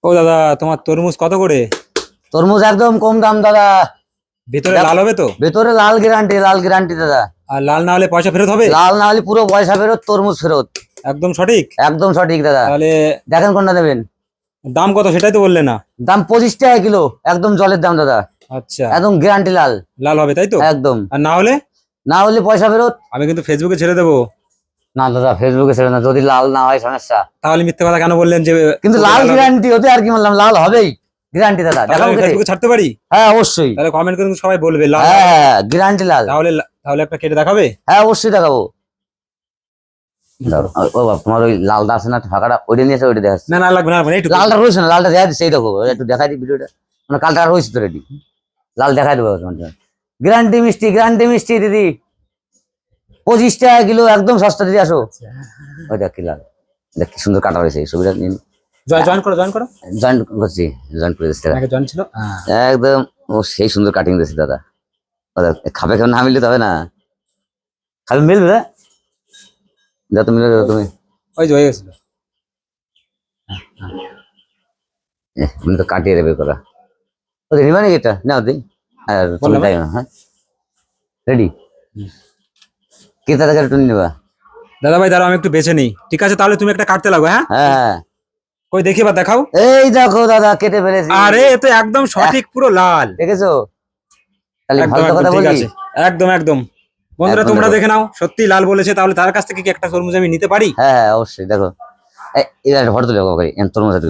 ও দাদা, তোমার তরমুজ কত করে? তরমুজ একদম কম দাম দাদা। ভেতরে লাল হবে তো? ভেতরে লাল গ্যারান্টি, লাল গ্যারান্টি দাদা। আর লাল না হলে পয়সা ফেরত হবে? লাল না হলে পুরো পয়সা ফেরত, তরমুজ ফেরত। একদম সঠিক? একদম সঠিক দাদা। তাহলে দেখেন কোনটা দেবেন। দাম কত সেটাই তো বললে না। দাম 25 টাকা কিলো, একদম জলের দাম দাদা। আচ্ছা, একদম গ্যারান্টি লাল। লাল হবে তাই তো? একদম। আর না হলে? না হলে পয়সা ফেরত। আমি কিন্তু ফেসবুকে ছেড়ে দেবো। না দাদা, ফেসবুকে ছেড়ে না, যদি লাল না হয় সমস্যা। তাহলে মিথ্যে কথা কেন বললেন যে? কিন্তু লাল গ্যারান্টি হতে আর কি বললাম, লাল হবেই গ্যারান্টি দাদা। তাহলে আমি ফেসবুকে ছাড়তে পারি? হ্যাঁ অবশ্যই। তাহলে কমেন্ট করে কিন্তু সবাই বলবে লাল। হ্যাঁ গ্যারান্টি লাল। তাহলে তাহলে একটা কেটে দেখাবে? হ্যাঁ অবশ্যই দেখাবো। ও বাবা, তোমার ওই লালটা আছে না ফাঁকাটা, ওইটা নিয়ে এসে ওইটা দেখাচ্ছি। না না লাগবে না, একটু লালটা রয়েছে না, লালটা দেখা দিচ্ছে, এই দেখো একটু দেখাই দিই ভিডিওটা। মানে কালটা রয়েছে তো রেডি, লাল দেখাই দেবো তোমার। গ্যারান্টি মিষ্টি, গ্যারান্টি মিষ্টি দিদি। 25 টাকা কিলো, একদম সস্তা দিদি, আসো। ওইটা কি লাল, দেখ কি সুন্দর কাটা রয়েছে, এই ছবিটা নিন। জয়েন করো, জয়েন করো। জয়েন করছি, জয়েন করে দিচ্ছি দাদা। আগে জয়েন ছিল। একদম ও সেই সুন্দর কাটিং দিয়েছি দাদা। দাদা খাবে কেমন, না মিললে তো হবে না। খাবে মিলবে না, যত মিলে দাও তুমি। ওই যে হয়ে গেছিল। তুমি তো কাটিয়ে দেবে করা। ওদের নিবা নাকি এটা, নাও দিই। আর তুমি তাই না, হ্যাঁ রেডি। কে তাদের একটু নিবা দাদা ভাই দাঁড়াও, আমি একটু বেছে নিই। ঠিক আছে, তাহলে তুমি একটা কাটতে লাগো। হ্যাঁ হ্যাঁ। কই দেখি বা দেখাও। এই দেখো দাদা, কেটে ফেলেছি। আরে এ তো একদম সঠিক, পুরো লাল। দেখেছো? তাহলে একদম ভালো কথা একদম ঠিক বলি। আছে। একদম একদম। বন্ধুরা একদম তোমরা দেখো। দেখে নাও, সত্যি লাল বলেছে। তাহলে তার কাছ থেকে কি একটা তরমুজ আমি নিতে পারি? হ্যাঁ হ্যাঁ অবশ্যই, দেখো। এই ফটো তুলে তরমুজ